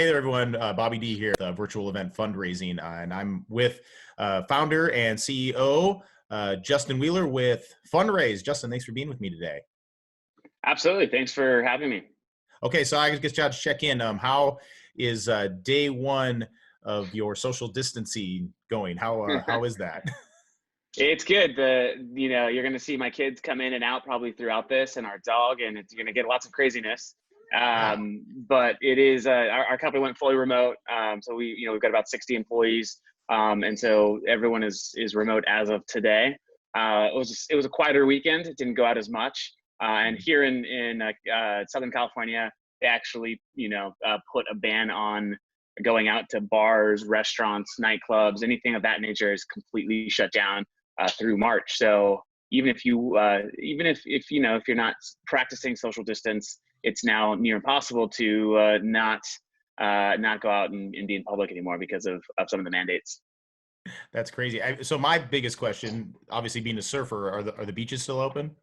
Hey there, everyone. Bobby D here, Virtual Event Fundraising, and I'm with founder and CEO Justin Wheeler with Funraise. Justin, thanks for being with me today. Absolutely. Thanks for having me. Okay, so I guess I'll check in. How is day one of your social distancing going? How is that? It's good. You're going to see my kids come in and out probably throughout this, and our dog, and it's going to get lots of craziness. Wow. But it is our company went fully remote. So we've got about 60 employees, and so everyone is remote as of today. It was a quieter weekend. It didn't go out as much. And here in Southern California, they actually put a ban on going out to bars, restaurants, nightclubs, anything of that nature is completely shut down through March. So even if you're not practicing social distance, it's now near impossible to not go out and be in public anymore because of some of the mandates. That's crazy. So my biggest question, obviously being a surfer, are the beaches still open?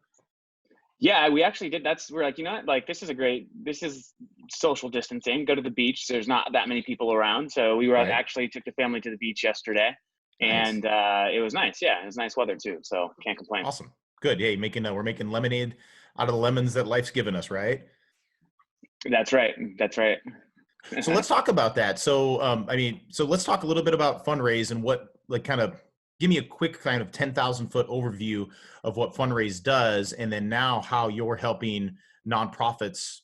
Yeah, we actually did. We're like, this is social distancing. Go to the beach. There's not that many people around. So we Right. actually took the family to the beach yesterday, Nice. and it was nice. Yeah, it was nice weather too. So can't complain. Awesome. Good. Hey, we're making lemonade out of the lemons that life's given us, right? That's right. That's right. So let's talk about that. So, so let's talk a little bit about Funraise and give me a quick kind of 10,000 foot overview of what Funraise does, and then now how you're helping nonprofits,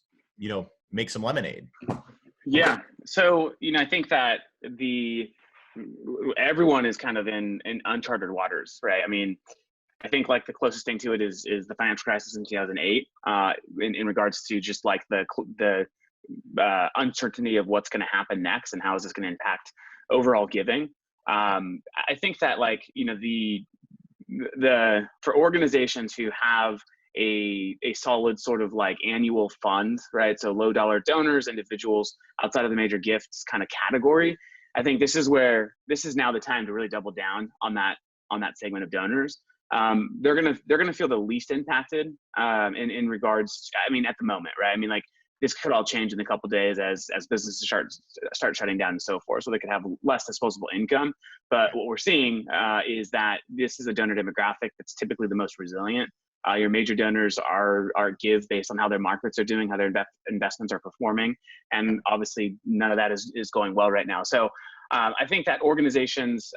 make some lemonade. Yeah. So, I think that everyone is kind of in uncharted waters, right? I mean, I think like the closest thing to it is the financial crisis in 2008, in regards to just like the uncertainty of what's going to happen next and how is this going to impact overall giving. I think that for organizations who have a solid sort of like annual fund, right? So low dollar donors, individuals outside of the major gifts kind of category. I think this is now the time to really double down on that segment of donors. They're gonna feel the least impacted in regards. I mean, at the moment, right? I mean, like this could all change in a couple of days as businesses start shutting down and so forth. So they could have less disposable income. But what we're seeing is that this is a donor demographic that's typically the most resilient. Your major donors are give based on how their markets are doing, how their investments are performing, and obviously none of that is going well right now. So I think that organizations,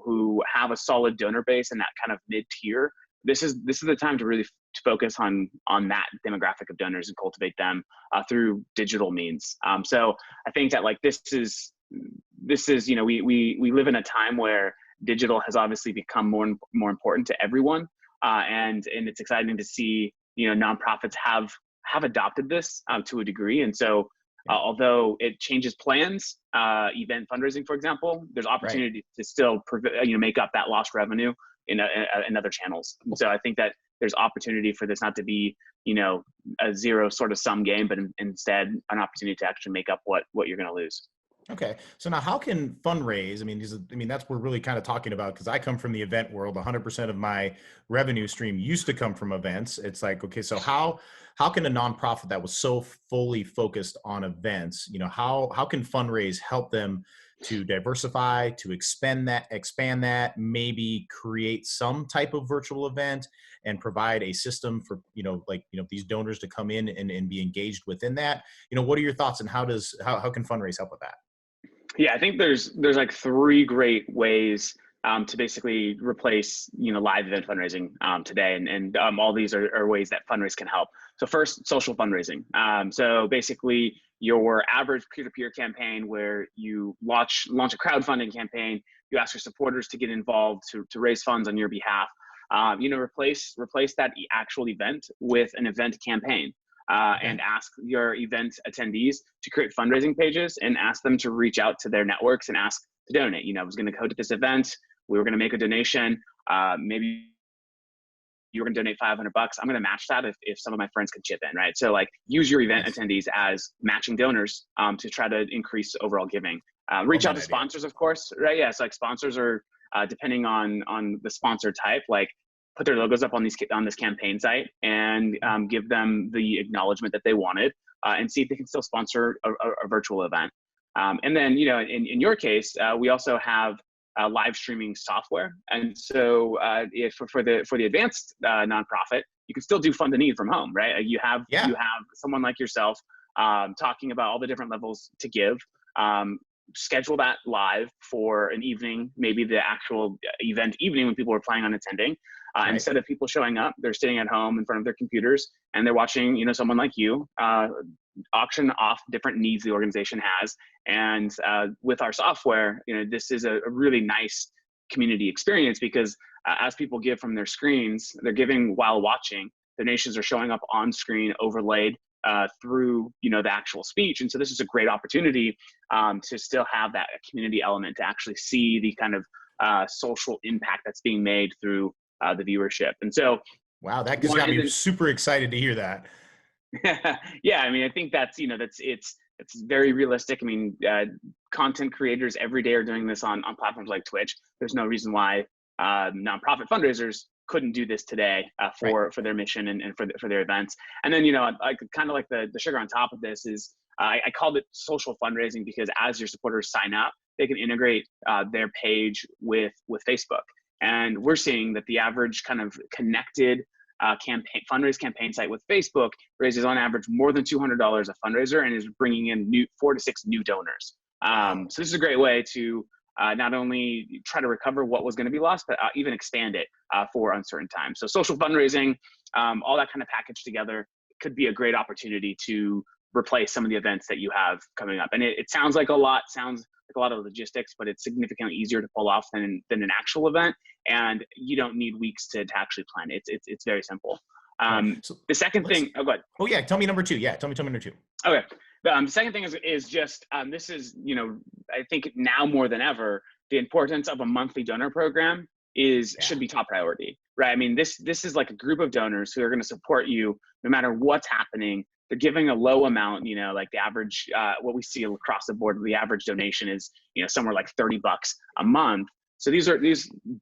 who have a solid donor base and that kind of mid-tier, this is the time to really focus on that demographic of donors and cultivate them through digital means. So I think that this is we live in a time where digital has obviously become more important to everyone, and it's exciting to see nonprofits have adopted this to a degree, and so. Although it changes plans, event fundraising, for example, there's opportunity to still make up that lost revenue in other channels. So I think that there's opportunity for this not to be a zero sort of sum game, but instead an opportunity to actually make up what you're going to lose. Okay. So now how can Funraise, that's what we're really kind of talking about, because I come from the event world. 100% of my revenue stream used to come from events. It's like, okay, so how can a nonprofit that was so fully focused on events, how can Funraise help them to diversify, to expand that, maybe create some type of virtual event and provide a system for, these donors to come in and be engaged within that? What are your thoughts, and how can Funraise help with that? Yeah, I think there's like three great ways to basically replace live event fundraising today, and all these are ways that Funraise can help. So first, social fundraising. So basically, your average peer-to-peer campaign where you launch a crowdfunding campaign, you ask your supporters to get involved to raise funds on your behalf. Replace that actual event with an event campaign. And ask your event attendees to create fundraising pages and ask them to reach out to their networks and ask to donate. I was going to go to this event. We were going to make a donation. Maybe you were going to donate $500. I'm going to match that if some of my friends can chip in, right? So use your event attendees as matching donors to try to increase overall giving. Reach out to sponsors, of course, right? Yeah, so sponsors are depending on the sponsor type, put their logos up on this campaign site and give them the acknowledgement that they wanted, and see if they can still sponsor a virtual event. And then, in your case, we also have live streaming software. And so if for the advanced nonprofit, you can still do Fund the Need from home, right? You have someone like yourself talking about all the different levels to give. Schedule that live for an evening, maybe the actual event evening when people are planning on attending. Instead of people showing up, they're sitting at home in front of their computers and they're watching, someone like you auction off different needs the organization has. And with our software, this is a really nice community experience because as people give from their screens, they're giving while watching. Donations are showing up on screen, overlaid through the actual speech. And so this is a great opportunity to still have that community element, to actually see the kind of social impact that's being made through the viewership. And so wow, that just got me super excited to hear that. Yeah, I mean, I think that's it's very realistic. I mean, content creators every day are doing this on platforms like Twitch. There's no reason why nonprofit fundraisers couldn't do this today for their mission and for their events. And then I kind of like the sugar on top of this is I called it social fundraising because as your supporters sign up, they can integrate their page with Facebook. And we're seeing that the average kind of connected fundraise campaign site with Facebook raises on average more than $200 a fundraiser and is bringing in 4 to 6 new donors. So this is a great way to not only try to recover what was going to be lost, but even expand it for uncertain times. So social fundraising, all that kind of packaged together could be a great opportunity to replace some of the events that you have coming up. And it sounds like a lot of logistics, but it's significantly easier to pull off than an actual event. And you don't need weeks to actually plan it. It's very simple. So the second thing, go ahead. Oh yeah, tell me number 2. Yeah, tell me number 2. Okay. The second thing is just, this is, I think now more than ever, the importance of a monthly donor program should be top priority, right? I mean, this is like a group of donors who are going to support you no matter what's happening. They're giving a low amount, like the average, what we see across the board, the average donation is, somewhere like $30 a month. So these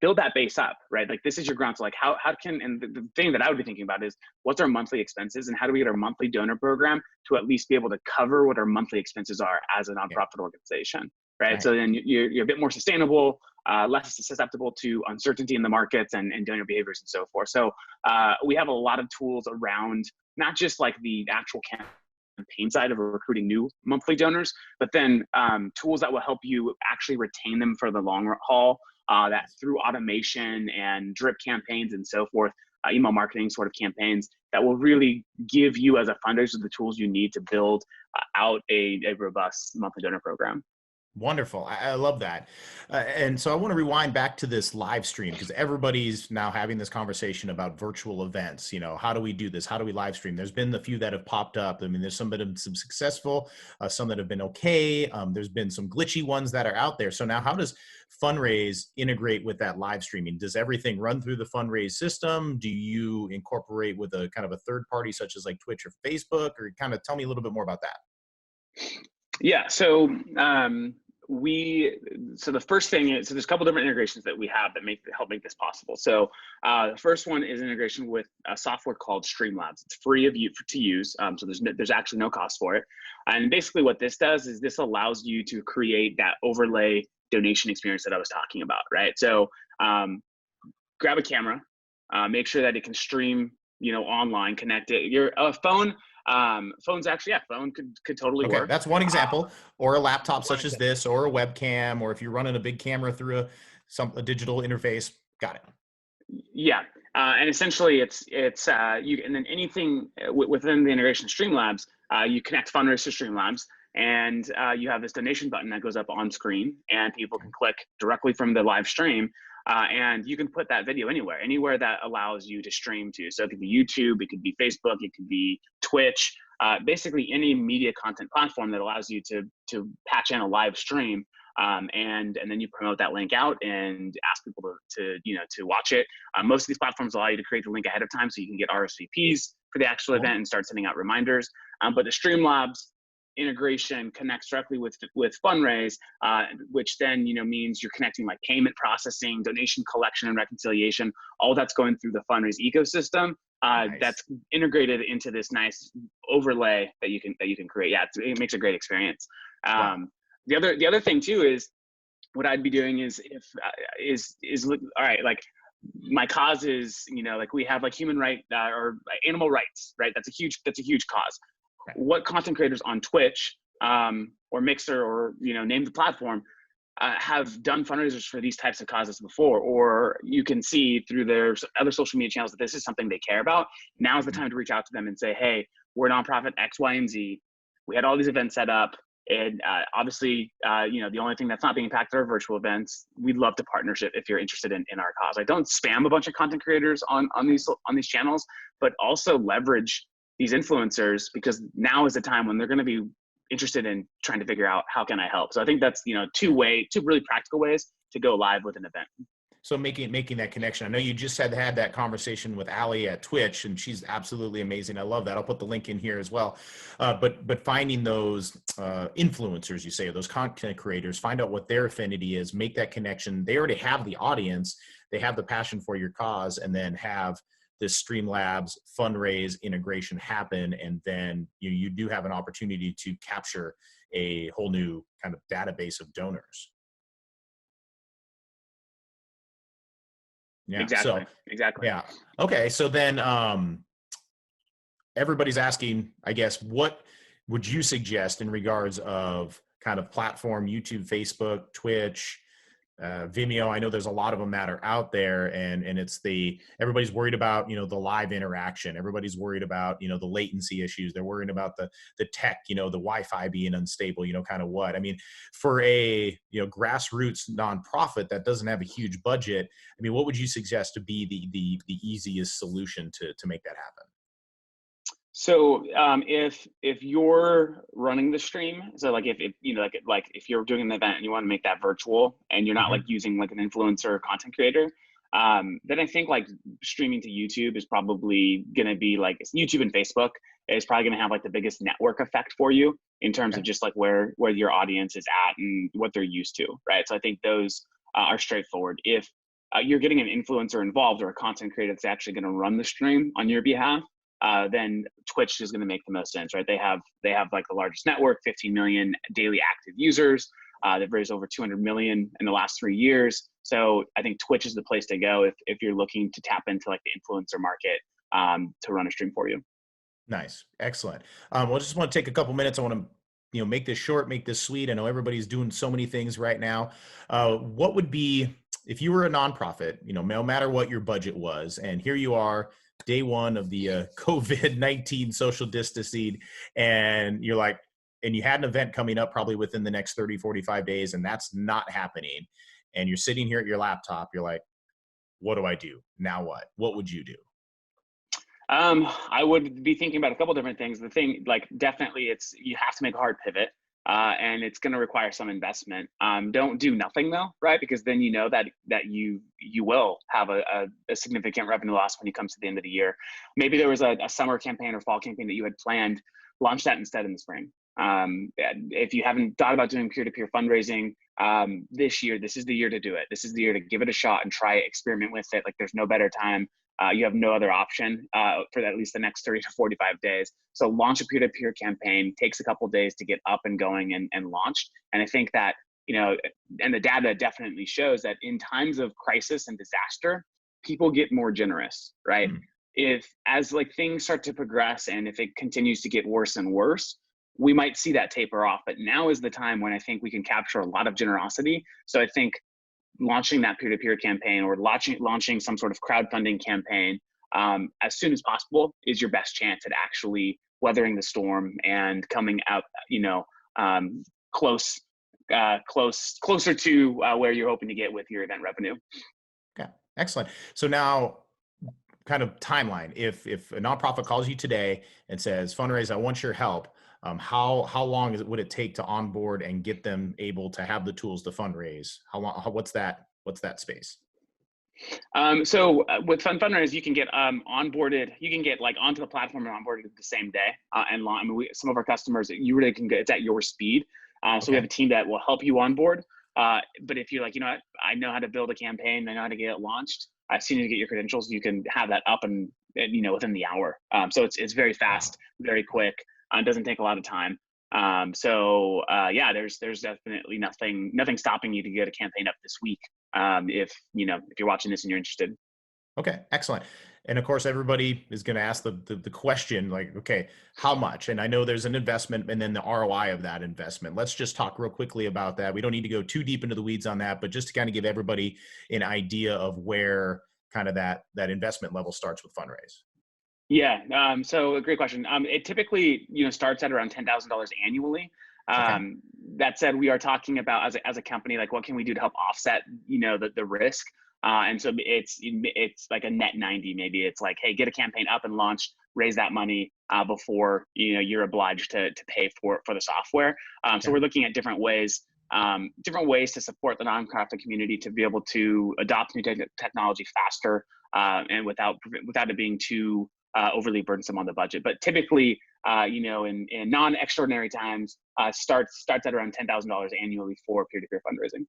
build that base up, right? Like this is your ground. So like how can, and the thing that I would be thinking about is what's our monthly expenses and how do we get our monthly donor program to at least be able to cover what our monthly expenses are as a nonprofit organization, right? So then you're a bit more sustainable, less susceptible to uncertainty in the markets and donor behaviors and so forth. So we have a lot of tools around not just like the actual campaign side of recruiting new monthly donors, but then tools that will help you actually retain them for the long haul, that through automation and drip campaigns and so forth, email marketing sort of campaigns that will really give you as a fundraiser the tools you need to build out a robust monthly donor program. Wonderful. I love that. And so I want to rewind back to this live stream because everybody's now having this conversation about virtual events. How do we do this? How do we live stream? There's been a few that have popped up. I mean, there's some that have been successful, some that have been okay. There's been some glitchy ones that are out there. So now how does Funraise integrate with that live streaming? Does everything run through the Funraise system? Do you incorporate with a kind of a third party such as like Twitch or Facebook, or kind of tell me a little bit more about that? Yeah. So, so the first thing is, so there's a couple different integrations that we have that help make this possible. So the first one is integration with a software called Streamlabs. It's free to use. So there's actually no cost for it. And basically what this does is this allows you to create that overlay donation experience that I was talking about, right? So grab a camera, make sure that it can stream, online, connect it. Your phone could totally work. That's one example, or a laptop such as this, or a webcam, or if you're running a big camera through a digital interface. Got it. Yeah, and essentially it's and then anything within the integration of Streamlabs, you connect Funraise to Streamlabs, and you have this donation button that goes up on screen, and people can click directly from the live stream. And you can put that video anywhere that allows you to stream to. So it could be YouTube, it could be Facebook, it could be Twitch, basically any media content platform that allows you to patch in a live stream. And then you promote that link out and ask people to watch it. Most of these platforms allow you to create the link ahead of time so you can get RSVPs for the actual event and start sending out reminders. But the Streamlabs integration connects directly with Funraise, which then means you're connecting like payment processing, donation collection and reconciliation. All that's going through the Funraise ecosystem. Nice. That's integrated into this nice overlay that you can create. Yeah, it makes a great experience. Wow. The other thing too is what I'd be doing is if look, all right, like my cause is, like we have like human right or animal rights, right? That's a huge cause. Okay. What content creators on Twitch or Mixer or name the platform have done fundraisers for these types of causes before, or you can see through their other social media channels that this is something they care about. Now is the time to reach out to them and say, hey, we're nonprofit X, Y, and Z. We had all these events set up. And obviously, the only thing that's not being impacted are virtual events. We'd love to partnership if you're interested in our cause. I don't spam a bunch of content creators on these channels, but also leverage these influencers, because now is the time when they're going to be interested in trying to figure out how can I help. So I think that's two really practical ways to go live with an event. So making that connection. I know you just had that conversation with Allie at Twitch, and she's absolutely amazing. I love that. I'll put the link in here as well. But finding those influencers, you say, those content creators, find out what their affinity is, make that connection. They already have the audience, they have the passion for your cause, and then have this Streamlabs fundraise integration happen, and then you do have an opportunity to capture a whole new kind of database of donors. Yeah. Exactly. So, Exactly. yeah. Okay. So then, everybody's asking, I guess, what would you suggest in regards of kind of platform, YouTube, Facebook, Twitch, Vimeo? I know there's a lot of them that are out there, and it's everybody's worried about, the live interaction. Everybody's worried about, the latency issues. They're worried about the tech, the Wi-Fi being unstable, kind of what. I mean, for a, grassroots nonprofit that doesn't have a huge budget, I mean, what would you suggest to be the easiest solution to make that happen? So if you're running the stream, so like if like if you're doing an event and you want to make that virtual and you're not like using like an influencer or content creator, then I think like streaming to YouTube is probably going to be like YouTube and Facebook is probably going to have like the biggest network effect for you in terms of just like where your audience is at and what they're used to, right? So I think those are straightforward. If you're getting an influencer involved or a content creator that's actually going to run the stream on your behalf, then Twitch is going to make the most sense, right? They have like the largest network, 15 million daily active users. They've raised over 200 million in the last 3 years. So I think Twitch is the place to go if you're looking to tap into like the influencer market to run a stream for you. Nice. Excellent. Well, I just want to take a couple minutes. I want to, make this short, make this sweet. I know everybody's doing so many things right now. What would be, if you were a nonprofit, no matter what your budget was, and here you are, day one of the COVID-19 social distancing, and you're like, and you had an event coming up probably within the next 30, 45 days, and that's not happening. And you're sitting here at your laptop, you're like, what do I do? Now what? What would you do? I would be thinking about a couple different things. The thing, like, definitely you have to make a hard pivot, and it's going to require some investment. Don't do nothing though, right? Because then that you will have a significant revenue loss when it comes to the end of the year. Maybe there was a summer campaign or fall campaign that you had planned, launch that instead in the spring. If you haven't thought about doing peer-to-peer fundraising this year, this is the year to do it. This is the year to give it a shot and try experiment with it. Like, there's no better time. You have no other option for at least the next 30 to 45 days. So launch a peer-to-peer campaign, takes a couple days to get up and going and launched. And I think that, and the data definitely shows that in times of crisis and disaster, people get more generous, right? If as like things start to progress and if it continues to get worse and worse, we might see that taper off. But now is the time when I think we can capture a lot of generosity. So I think launching that peer-to-peer campaign or launching some sort of crowdfunding campaign as soon as possible is your best chance at actually weathering the storm and coming out, closer to where you're hoping to get with your event revenue. Okay, excellent. So now, kind of timeline. If a nonprofit calls you today and says, "Funraise, I want your help," how long would it take to onboard and get them able to have the tools to fundraise? How long? What's that space? So with Funraise, you can get onboarded. You can get like onto the platform and onboarded the same day. Some of our customers, you really can get it's at your speed. So we have a team that will help you onboard. But if you're like, what, I know how to build a campaign, I know how to get it launched. As soon as you get your credentials, you can have that up and within the hour. So it's very fast, very quick. It doesn't take a lot of time. Yeah, there's definitely nothing stopping you to get a campaign up this week. If you're watching this and you're interested. Okay, excellent. And of course, everybody is going to ask the question like, okay, how much? And I know there's an investment and then the ROI of that investment. Let's just talk real quickly about that. We don't need to go too deep into the weeds on that, but just to kind of give everybody an idea of where kind of that investment level starts with Funraise. Yeah. So a great question. It typically, starts at around $10,000 annually. Okay. That said, we are talking about as a company, like what can we do to help offset, the risk. And so it's like a net 90. Maybe it's like, hey, get a campaign up and launched, raise that money before you're obliged to pay for the software. So Okay. we're looking at different ways to support the nonprofit community to be able to adopt new technology faster and without it being too overly burdensome on the budget. But typically, in non-extraordinary times, starts at around $10,000 annually for peer-to-peer fundraising.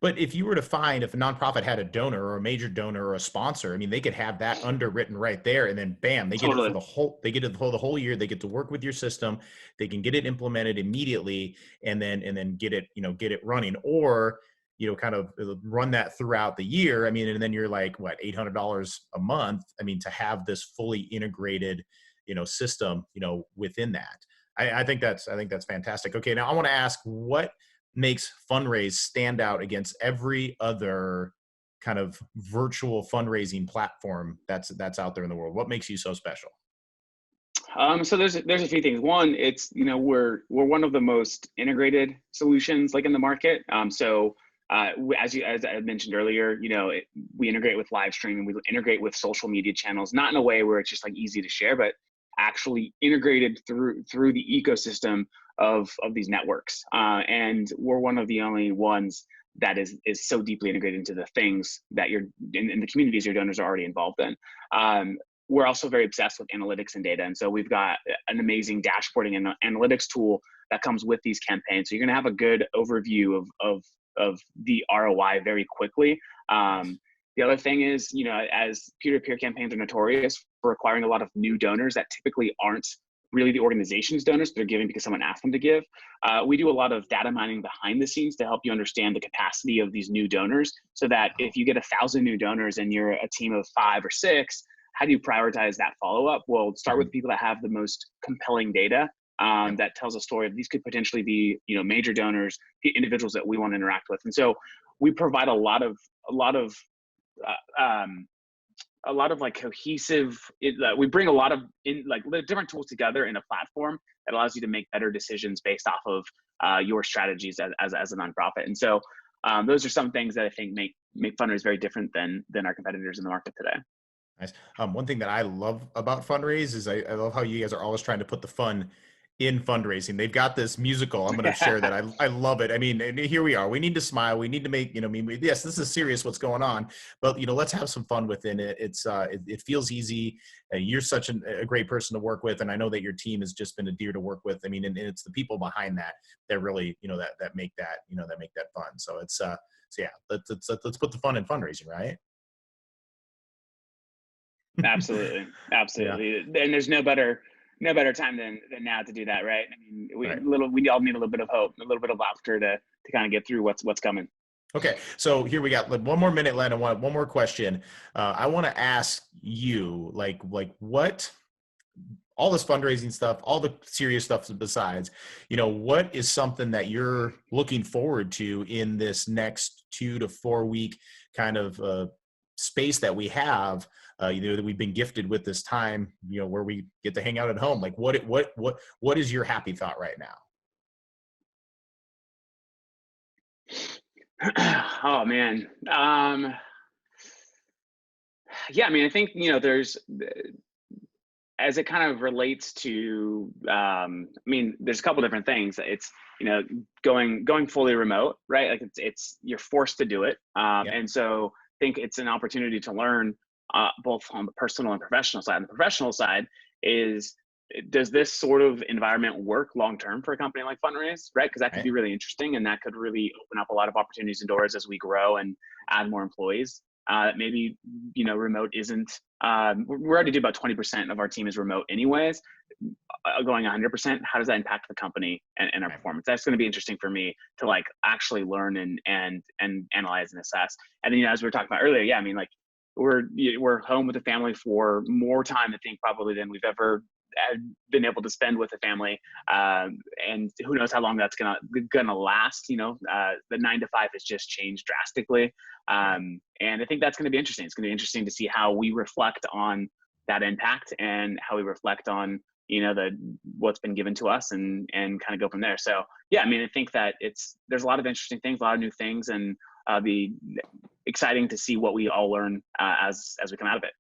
But if you were to find if a nonprofit had a donor or a major donor or a sponsor, I mean, they could have that underwritten right there, and then bam, they get it for Totally. the whole. They get it for the whole year. They get to work with your system. They can get it implemented immediately, and then get it running, or kind of run that throughout the year. I mean, and then you're like what, $800 a month. I mean, to have this fully integrated, system, within that. I think that's fantastic. Okay, now I want to ask what makes Funraise stand out against every other kind of virtual fundraising platform that's out there in the world? What makes you so special? So there's a few things. One, it's we're one of the most integrated solutions like in the market. As I mentioned earlier, we integrate with live streaming, we integrate with social media channels, not in a way where it's just like easy to share, but actually integrated through the ecosystem of these networks. And we're one of the only ones that is so deeply integrated into the things that you're in the communities your donors are already involved in. We're also very obsessed with analytics and data. And so we've got an amazing dashboarding and analytics tool that comes with these campaigns. So you're going to have a good overview of the ROI very quickly. The other thing is, as peer-to-peer campaigns are notorious for acquiring a lot of new donors that typically aren't really the organization's donors, they're giving because someone asked them to give. We do a lot of data mining behind the scenes to help you understand the capacity of these new donors, so that if you get 1,000 new donors and you're a team of 5 or 6, how do you prioritize that follow-up? Well, start with people that have the most compelling data that tells a story of these could potentially be, major donors, individuals that we want to interact with. And so we provide a lot of like cohesive. We bring a lot of different tools together in a platform that allows you to make better decisions based off of your strategies as a nonprofit. And so those are some things that I think make Funraise very different than our competitors in the market today. Nice. One thing that I love about Funraise is I love how you guys are always trying to put the fun in fundraising. They've got this musical. I'm going to share that. I love it. I mean, and here we are. We need to smile. We need to make, yes, this is serious what's going on, but let's have some fun within it. It feels easy. You're such a great person to work with. And I know that your team has just been a dear to work with. I mean, and it's the people behind that really, that make that fun. So yeah, let's put the fun in fundraising, right? Absolutely. Yeah. And there's no better time than now to do that, right? I mean, we all need a little bit of hope, a little bit of laughter to kind of get through what's coming. Okay, so here we got one more minute, Len. One more question. I want to ask you, like what all this fundraising stuff, all the serious stuff besides, what is something that you're looking forward to in this next 2 to 4 week kind of space that we have, that we've been gifted with this time, where we get to hang out at home? Like what is your happy thought right now? Oh man. Yeah, I mean, I think, there's, as it kind of relates to, I mean, there's a couple different things. It's, going fully remote, right? Like it's you're forced to do it. And so I think it's an opportunity to learn both on the personal and professional side. And the professional side is, does this sort of environment work long-term for a company like Funraise, right? Because that could be really interesting, and that could really open up a lot of opportunities and doors as we grow and add more employees. Maybe, remote isn't, we already do about 20% of our team is remote anyways. going 100%, how does that impact the company and our performance? That's going to be interesting for me to like actually learn and analyze and assess. And then, as we were talking about earlier, yeah, I mean, like we're home with the family for more time, I think, probably than we've ever been able to spend with the family. And who knows how long that's gonna last. The 9 to 5 has just changed drastically. And I think that's going to be interesting. It's going to be interesting to see how we reflect on that impact and how we reflect on what's been given to us and kind of go from there. So yeah, I mean, I think that there's a lot of interesting things, a lot of new things, and be exciting to see what we all learn as we come out of it.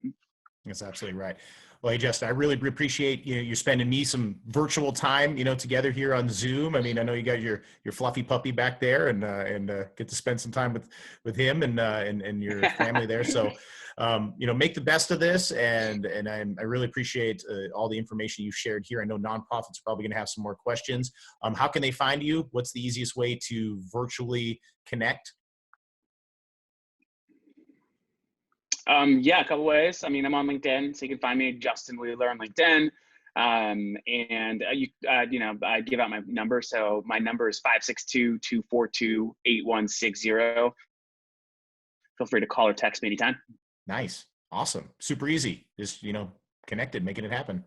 That's absolutely right. Well, hey, Justin, I really appreciate you spending me some virtual time, together here on Zoom. I mean, I know you got your fluffy puppy back there, and get to spend some time with him and your family there. So, make the best of this, and I really appreciate all the information you've shared here. I know nonprofits are probably going to have some more questions. How can they find you? What's the easiest way to virtually connect? Yeah, a couple ways. I mean, I'm on LinkedIn, so you can find me, Justin Wheeler, on LinkedIn. I give out my number. So my number is 562-242-8160. Feel free to call or text me anytime. Nice. Awesome. Super easy. Just, connected, making it happen.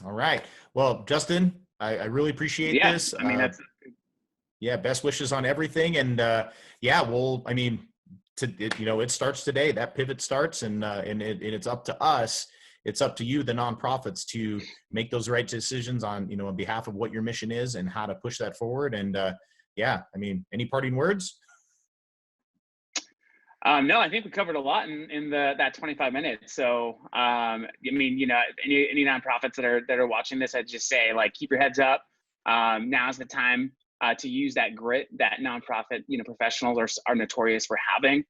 All right. Well, Justin, I really appreciate this. I mean, best wishes on everything. And it starts today. That pivot starts, and it's up to us. It's up to you, the nonprofits, to make those right decisions on behalf of what your mission is and how to push that forward. And any parting words? No, I think we covered a lot in that 25 minutes. So, any nonprofits that are watching this, I'd just say, like, keep your heads up. Now's the time to use that grit that nonprofit professionals are notorious for having.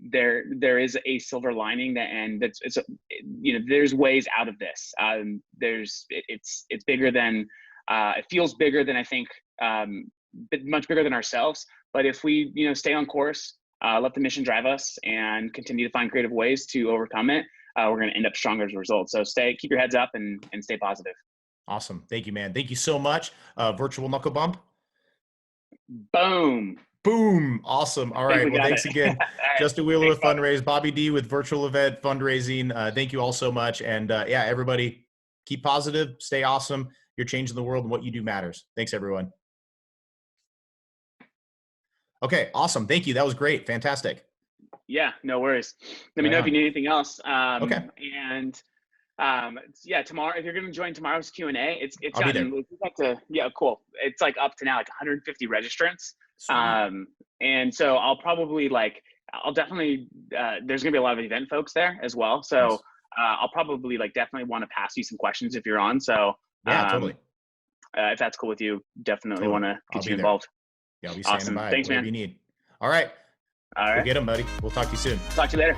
There is a silver lining there's ways out of this. It's bigger than it feels bigger than I think, much bigger than ourselves. But if we stay on course, let the mission drive us, and continue to find creative ways to overcome it, we're going to end up stronger as a result. So keep your heads up and stay positive. Awesome. Thank you, man. Thank you so much. Virtual knuckle bump. Boom. Boom. Awesome. All right. Well, thanks again. Right. Justin Wheeler with Funraise, Bobby D with Virtual Event Fundraising. Thank you all so much. And everybody, keep positive, stay awesome. You're changing the world, and what you do matters. Thanks, everyone. Okay. Awesome. Thank you. That was great. Fantastic. Yeah, no worries. Let me know if you need anything else. Okay. And tomorrow, if you're going to join tomorrow's Q&A, it's I'll be there. Cool. It's like up to now, like 150 registrants. And so I'll probably definitely, there's going to be a lot of event folks there as well. So nice. I'll probably definitely want to pass you some questions if you're on. So totally. If that's cool with you, definitely want to get you involved. Yeah, I'll be standing by. Thanks, man. You need. All right. Go get them, buddy. We'll talk to you soon. Talk to you later.